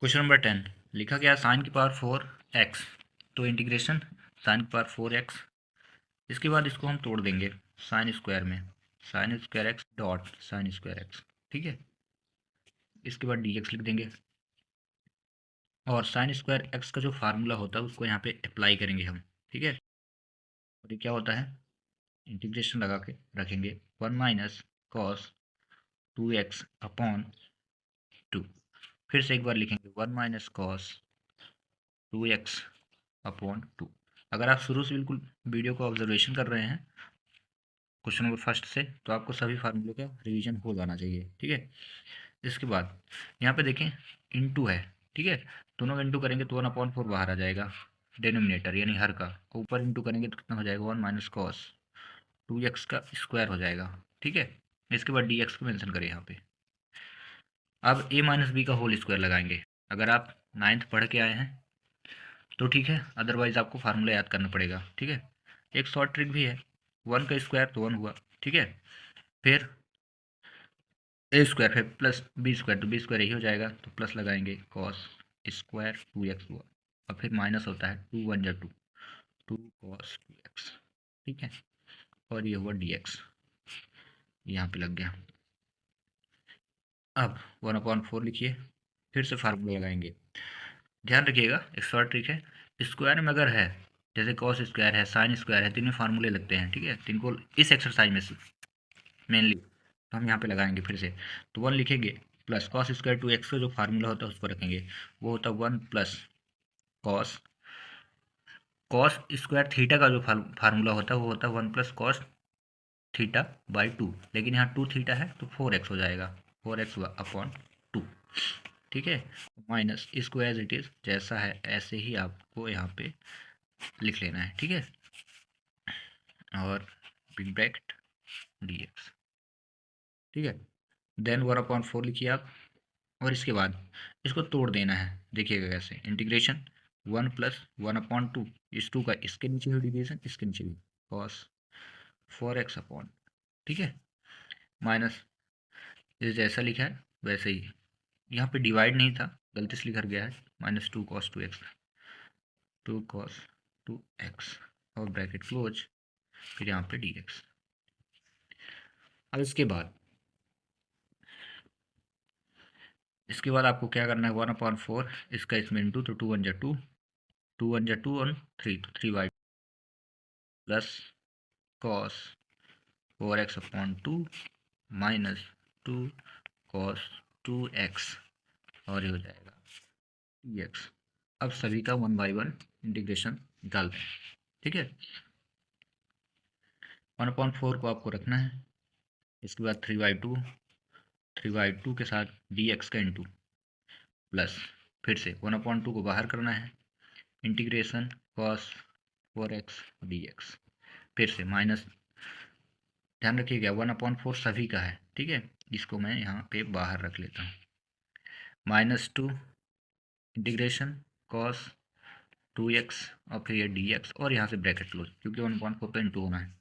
Question number 10 लिखा गया sign की पावर 4x, तो इंटीग्रेशन साइन की पावर 4x। इसके बाद इसको हम तोड़ देंगे साइन स्क्वायर में, sine square x dot sine square x. ठीक है, इसके बाद dx लिख देंगे और साइन स्क्वायर एक्स का जो फार्मूला होता है उसको यहाँ पे अप्लाई करेंगे हम। ठीक है, और ये क्या होता है, इंटीग्रेशन लगा के रखेंगे 1 माइनस कॉस 2x अपॉन 2। फिर से एक बार लिखेंगे 1 माइनस कॉस 2x अपॉन 2। अगर आप शुरू से बिल्कुल वीडियो को ऑब्जर्वेशन कर रहे हैं क्वेश्चन नंबर फर्स्ट से, तो आपको सभी फार्मूले का रिवीजन हो जाना चाहिए। ठीक है, इसके बाद यहाँ पे देखें इनटू है। ठीक है, दोनों का इंटू करेंगे तो 1/4 बाहर आ जाएगा, डिनोमिनेटर यानी हर का। ऊपर इंटू करेंगे तो कितना हो जाएगा, 1 माइनस कॉस 2x का स्क्वायर हो जाएगा। ठीक है, इसके बाद dx को मेंशन करें यहाँ पे। अब a माइनस बी का होल स्क्वायर लगाएंगे। अगर आप 9th पढ़ के आए हैं तो ठीक है, अदरवाइज आपको फार्मूला याद करना पड़ेगा। ठीक है, एक शॉर्ट ट्रिक भी है, 1 का स्क्वायर तो 1 हुआ। ठीक है, फिर ए स्क्वायर फिर प्लस बी स्क्वायर, तो बी स्क्वायर यही हो जाएगा, तो प्लस लगाएंगे कॉस स्क्वायर 2x हुआ। और फिर माइनस होता है 2 1 जा 2, 2 कॉस 2x। ठीक है, और ये हुआ dx, यहाँ पे लग गया। अब 1/4 लिखिए, फिर से फार्मूला लगाएंगे। ध्यान रखिएगा एक शॉर्ट ट्रिक है, स्क्वायर में अगर है, जैसे कॉस स्क्वायर है, साइन स्क्वायर है, तो इनमें फार्मूले लगते हैं। ठीक है, तो इनको इस एक्सरसाइज में से मेनली तो हम यहाँ पे लगाएंगे फिर से। तो 1 लिखेंगे प्लस कॉस स्क्वायर 2x का जो फार्मूला होता है उसको रखेंगे, वो होता है 1 plus cos cos square theta का जो फार्मूला होता है वो होता है 1 प्लस कॉस थीटा बाई 2। लेकिन यहाँ 2 थीटा है तो 4x हो जाएगा, 4x अपॉन 2। ठीक है, माइनस इसको एज इट इज़ जैसा है ऐसे ही आपको यहाँ पे लिख लेना है। ठीक है, और बिग ब्रैकेट dx। ठीक है, देन 1/4 लिखिए आप, और इसके बाद इसको तोड़ देना है। देखिएगा कैसे, इंटीग्रेशन 1 प्लस 1/2, इस 2 का इसके नीचे भी डिवीजन, इसके नीचे भी कॉस 4x अपॉन। ठीक है, माइनस ये जैसा लिखा है वैसे ही, यहाँ पे डिवाइड नहीं था, गलती से लिखा गया है, minus 2 cos 2x, 2 cos 2x और ब्रैकेट क्लोज, फिर यहाँ पे dx। अब इसके बाद आपको क्या करना है, 1/4 इसका इसमें इंटू, तो 2 1 जा 2, 2 1 जा 2 और 3, तो 3y plus cos 4x upon 2 minus 2 cos 2x, और ये हो जाएगा dx। अब सभी का 1 बाई 1 इंटीग्रेशन निकालते हैं। ठीक है, 1/4 को आपको रखना है, इसके बाद 3/2 के साथ dx का इंटू प्लस, फिर से 1/2 को बाहर करना है, इंटीग्रेशन कॉस 4x dx, फिर से माइनस। ध्यान रखिएगा 1/4 सभी का है। ठीक है, इसको मैं यहाँ पे बाहर रख लेता हूँ, -2 इंटीग्रेशन कॉस 2x और फिर ये dx, और यहाँ से ब्रैकेट क्लोज, क्योंकि 1/4 पे इंटू होना है।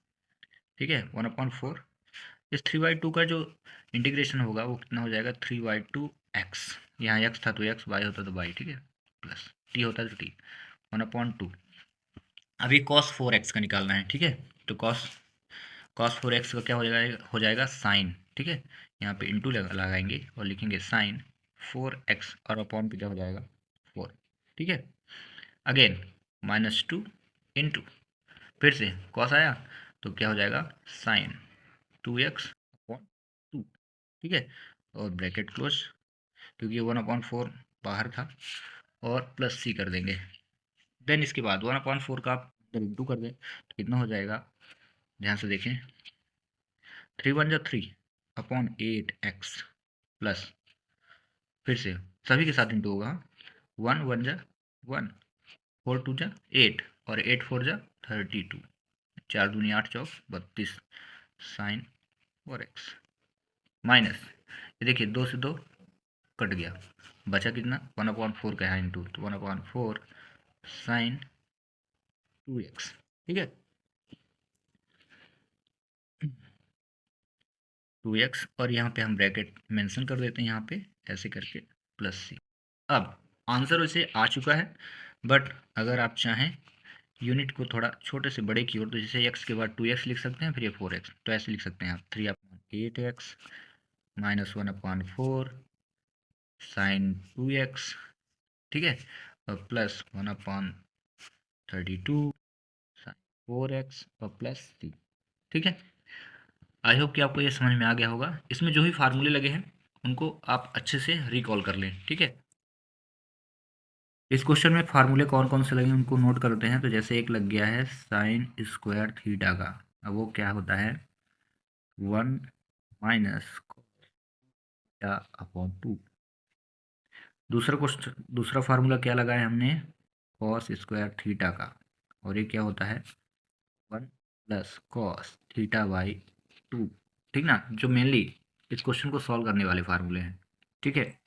ठीक है, 1/4 इस 3/2 का जो इंटीग्रेशन होगा वो कितना हो जाएगा, 3/2x। यहाँ x था तो x, y होता तो y। ठीक है, प्लस t होता तो t, 1/2। अभी cos 4x का निकालना है। ठीक है, तो cos 4x का क्या हो जाएगा साइन। ठीक है, यहाँ पे इंटू लगाएंगे और लिखेंगे साइन 4x, और अपॉन पे क्या हो जाएगा 4। ठीक है, अगेन -2 इंटू, फिर से cos आया तो क्या हो जाएगा साइन 2x अपॉन 2। ठीक है, और ब्रैकेट क्लोज, क्योंकि 1/4 बाहर था, और प्लस c कर देंगे। देन इसके बाद 1/4 का आप इंटू कर दें तो कितना हो जाएगा, ध्यान से देखें, 3 1 जा 3 अपॉन 8x प्लस, फिर से सभी के साथ इंटू होगा, 1 1 जा 1, 4 2 जा 8, और 8 4 जा 32, 4 दूनी 8 चौक 32 साइन 4x माइनस, ये देखिए 2 से 2 कट गया, बचा कितना 1/4 का है इंटू, तो 1/4 साइन 2x। ठीक है, 2x, और यहाँ पे हम ब्रैकेट मेंशन कर देते हैं यहाँ पे ऐसे करके, प्लस c। अब आंसर वैसे आ चुका है, बट अगर आप चाहें यूनिट को थोड़ा छोटे से बड़े की ओर, तो जैसे x के बाद 2x लिख सकते हैं, फिर ये 4x, तो ऐसे लिख सकते हैं आप 3/8x माइनस 1/4 साइन 2x, ठीक है, और प्लस 1/32 साइन 4x और प्लस 3, ठीक है। आई होप कि आपको ये समझ में आ गया होगा। इसमें जो भी फार्मूले लगे हैं उनको आप अच्छे से रिकॉल कर लें, ठीक है। इस क्वेश्चन में फार्मूले कौन कौन से लगे उनको नोट करते हैं। तो जैसे एक लग गया है साइन स्क्वायर थीटा का, अब वो क्या होता है 1 माइनस थीटा अपॉन 2। दूसरा क्वेश्चन, दूसरा फार्मूला क्या लगाया हमने कॉस स्क्वायर थीटा का, और ये क्या होता है 1 प्लस कॉस थीटा बाई 2, ठीक ना, जो मेनली इस क्वेश्चन को सॉल्व करने वाले फार्मूले हैं, ठीक है।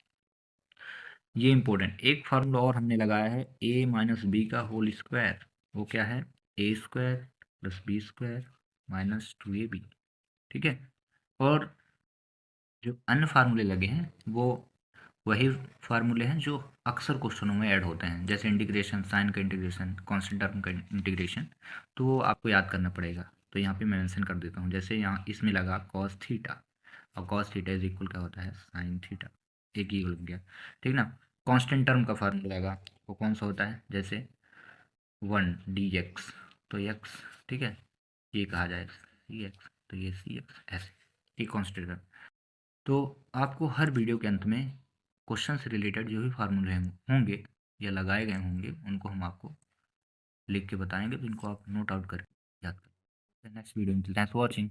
ये इंपॉर्टेंट एक फार्मूला और हमने लगाया है a माइनस बी का होल स्क्वायर, वो क्या है a square plus B square minus 2ab, ठीक है। और जो अन्य फार्मूले लगे हैं वो वही फार्मूले हैं जो अक्सर क्वेश्चनों में ऐड होते हैं, जैसे इंटीग्रेशन, साइन का इंटीग्रेशन, कांस्टेंट टर्म का इंटीग्रेशन, तो वो आपको याद करना पड़ेगा। तो यहाँ पे मैं मेंशन कर देता हूँ, जैसे यहाँ इसमें लगा कॉस थीटा, और कॉस थीटा इज इक्वल क्या होता है साइन थीटा, एक ही हो गया, ठीक ना। कांस्टेंट टर्म का फार्मूला लगा, वो कौन सा होता है, जैसे 1 dx, तो x, ठीक है, ये कहा जाए सी एक्स, तो ये सी एक्स ऐसे, ये कांस्टेंट टर्म। तो आपको हर वीडियो के अंत में क्वेश्चन से रिलेटेड जो भी फार्मूले होंगे या लगाए गए होंगे उनको हम आपको लिख के बताएंगे, तो इनको आप नोट आउट करके याद करें। नेक्स्ट वीडियो में, थैंक्स फॉर वॉचिंग।